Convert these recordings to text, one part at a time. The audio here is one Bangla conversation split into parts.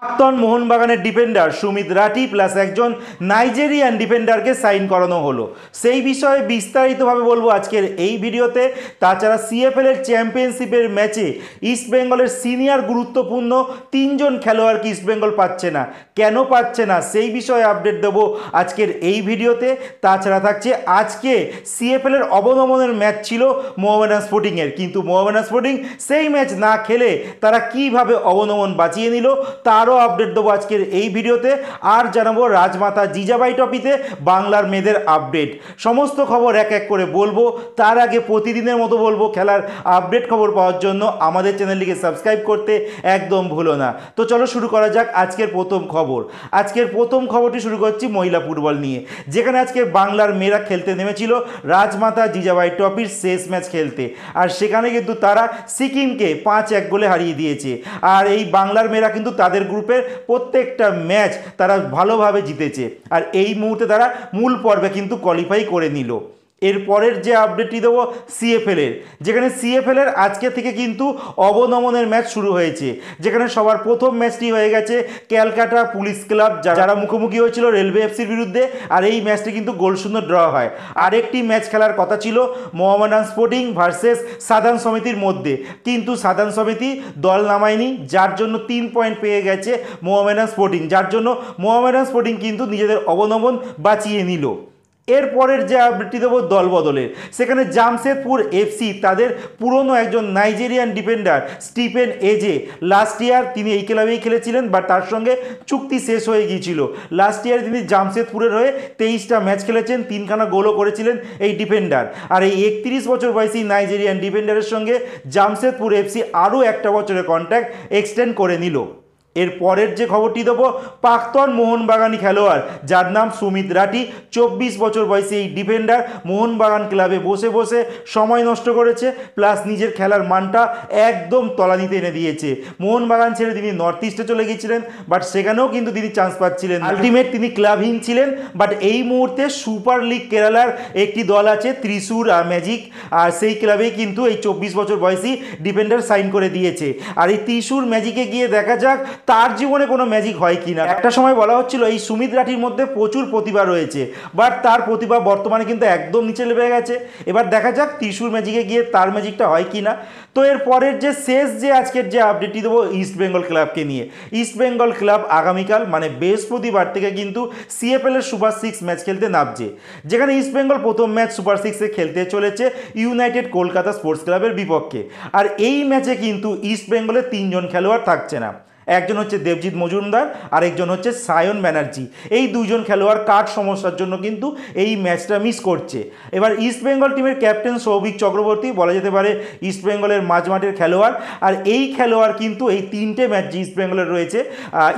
প্রাক্তন মোহনবাগানের ডিফেন্ডার সুমিত রাঠি প্লাস একজন নাইজেরিয়ান ডিফেন্ডারকে সাইন করানো হলো। সেই বিষয়ে বিস্তারিতভাবে বলবো আজকের এই ভিডিওতে। তাছাড়া সিএফএল এর চ্যাম্পিয়নশিপের ম্যাচে ইস্টবেঙ্গলের সিনিয়র গুরুত্বপূর্ণ তিনজন খেলোয়াড়কে ইস্টবেঙ্গল পাচ্ছে না, কেন পাচ্ছে না সেই বিষয়ে আপডেট দেবো আজকের এই ভিডিওতে। তাছাড়া থাকছে আজকে সিএফএল এর অবনমনের ম্যাচ ছিল মোহামেডান স্পোর্টিংয়ের, কিন্তু মোহামেডান স্পোর্টিং সেই ম্যাচ না খেলে তারা কিভাবে অবনমন বাঁচিয়ে নিল তারও আপডেট দেবো আজকের এই ভিডিওতে। আর জানাবো রাজমাতা জিজাবাই ট্রফিতে বাংলার মেয়েদের আপডেট। সমস্ত খবর এক এক করে বলবো। তার আগে প্রতিদিনের মতো বলবো, খেলার আপডেট খবর পাওয়ার জন্য আমাদের চ্যানেলটিকে সাবস্ক্রাইব করতে একদম ভুলো না। তো চলো শুরু করা যাক আজকের প্রথম খবর। আজকের প্রথম খবরটি শুরু করছি মহিলা ফুটবল নিয়ে, যেখানে আজকে বাংলার মেয়েরা খেলতে নেমেছিল রাজমাতা জিজাবাই ট্রফির শেষ ম্যাচ খেলতে। আর সেখানে কিন্তু তারা সিকিমকে 5-1 গোলে হারিয়ে দিয়েছে। আর এই বাংলার মেয়েরা কিন্তু তাদের গ্রুপের প্রত্যেকটা ম্যাচ তারা ভালোভাবে জিতেছে। আর এই মুহূর্তে তারা মূল পর্বে কিন্তু কোয়ালিফাই করে নিল। এরপরের যে আপডেটটি দেবো সিএফএল এর, যেখানে সিএফএল এর আজকে থেকে কিন্তু অবনমনের ম্যাচ শুরু হয়েছে। যেখানে সবার প্রথম ম্যাচটি হয়ে গেছে ক্যালকাটা পুলিশ ক্লাব, যারা মুখোমুখি হয়েছিল রেলওয়ে এফসির বিরুদ্ধে। আর এই ম্যাচটি কিন্তু গোলশূন্য ড্র হয়। আরেকটি ম্যাচ খেলার কথা ছিল মোহামেডান স্পোর্টিং ভার্সেস সাধারণ সমিতির মধ্যে, কিন্তু সাধারণ সমিতি দল নামায়নি, যার জন্য 3 পয়েন্ট পেয়ে গেছে মোহামেডান স্পোর্টিং, যার জন্য মোহামেডান স্পোর্টিং কিন্তু নিজেদের অবনমন বাঁচিয়ে নিল। এরপরের যে আপডেটটি দেবো দল বদলের, সেখানে জামশেদপুর এফসি তাদের পুরনো একজন Nigerian defender Stephen Eze, last year তিনি এই ক্লাবেই খেলেছিলেন, বাট তার সঙ্গে চুক্তি শেষ হয়ে গিয়েছিল। লাস্ট ইয়ার তিনি জামশেদপুরের হয়ে 23টা ম্যাচ খেলেছেন, 3খানা গোলও করেছিলেন এই ডিফেন্ডার। আর এই 31 বছর বয়সী নাইজেরিয়ান ডিফেন্ডারের সঙ্গে জামশেদপুর এফসি আরও একটা বছরের কন্ট্রাক্ট এক্সটেন্ড করে নিল। এর পরের যে খবরটি দেবো প্রাক্তন মোহনবাগানি খেলোয়াড় যার নাম সুমিত রাঠি, 24 বছর বয়সী এই ডিফেন্ডার মোহনবাগান ক্লাবে বসে বসে সময় নষ্ট করেছে, প্লাস নিজের খেলার মানটা একদম তলানিতে এনে দিয়েছে। মোহনবাগান ছেড়ে তিনি নর্থ ইস্টে চলে গিয়েছিলেন, বাট সেখানেও কিন্তু তিনি চান্স পাচ্ছিলেন। আলটিমেট তিনি ক্লাবহীন ছিলেন। বাট এই মুহূর্তে সুপার লিগ কেরালার একটি দল আছে ত্রিশুর ম্যাজিক, আর সেই ক্লাবেই কিন্তু এই 24 বছর বয়সী ডিফেন্ডার সাইন করে দিয়েছে। আর এই ত্রিশুর ম্যাজিকে গিয়ে দেখা যাক তার জীবনে কোনো ম্যাজিক হয় কিনা। একটা সময় বলা হচ্ছিল এই সুমিত রাঠির মধ্যে প্রচুর প্রতিভা রয়েছে, বাট তার প্রতিভা বর্তমানে কিন্তু একদম নিচে নেমে গেছে। এবার দেখা যাক ত্রিশুর ম্যাজিকে গিয়ে তার ম্যাজিকটা হয় কিনা। তো এর পরের যে শেষ যে আজকের যে আপডেটটি দেবো ইস্টবেঙ্গল ক্লাবকে নিয়ে। ইস্টবেঙ্গল ক্লাব আগামীকাল মানে বৃহস্পতিবার থেকে কিন্তু সিএফএল এর সুপার 6 ম্যাচ খেলতে নামছে, যেখানে ইস্টবেঙ্গল প্রথম ম্যাচ সুপার 6-এ খেলতে চলেছে ইউনাইটেড কলকাতা স্পোর্টস ক্লাবের বিপক্ষে। আর এই ম্যাচে কিন্তু ইস্টবেঙ্গলের 3জন খেলোয়াড় থাকছে না। একজন হচ্ছে দেবজিৎ মজুমদার, আরেকজন হচ্ছে সায়ন ব্যানার্জি। এই দুজন খেলোয়াড় কার্ড সমস্যার জন্য কিন্তু এই ম্যাচটা মিস করছে। এবার ইস্টবেঙ্গল টিমের ক্যাপ্টেন সৌভিক চক্রবর্তী বলা যেতে পারে ইস্টবেঙ্গলের মাঝমাঠের খেলোয়াড়। আর এই খেলোয়াড় কিন্তু এই 3টে ম্যাচ যে ইস্টবেঙ্গলের রয়েছে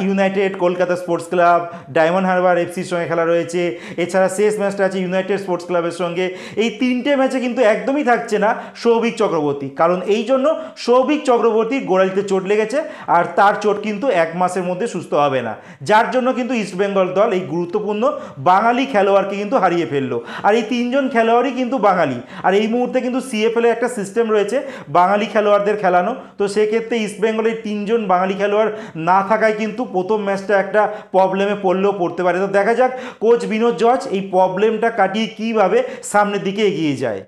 United Kolkata sports club, Diamond Harbour এফসির সঙ্গে খেলা রয়েছে, এছাড়া শেষ ম্যাচটা আছে ইউনাইটেড স্পোর্টস ক্লাবের সঙ্গে, এই 3টে ম্যাচে কিন্তু একদমই থাকছে না সৌভিক চক্রবর্তী। কারণ এই জন্য সৌভিক চক্রবর্তীর গোড়ালিতে চোট লেগেছে, আর তার চোট কিন্তু 1 মাসের মধ্যে সুস্থ হবে না, যার জন্য কিন্তু ইস্টবেঙ্গল দল এই গুরুত্বপূর্ণ বাঙালি খেলোয়াড়কে কিন্তু হারিয়ে ফেললো। আর এই 3জন খেলোয়াড়ই কিন্তু বাঙালি। আর এই মুহূর্তে কিন্তু সিএফএল এর একটা সিস্টেম রয়েছে বাঙালি খেলোয়াড়দের খেলানো, তো সেক্ষেত্রে ইস্টবেঙ্গলের 3জন বাঙালি খেলোয়াড় না থাকায় কিন্তু প্রথম ম্যাচটা একটা প্রবলেমে পড়লেও পড়তে পারে। তো দেখা যাক কোচ বিনোদ জর্জ এই প্রবলেমটা কাটিয়ে কীভাবে সামনের দিকে এগিয়ে যায়।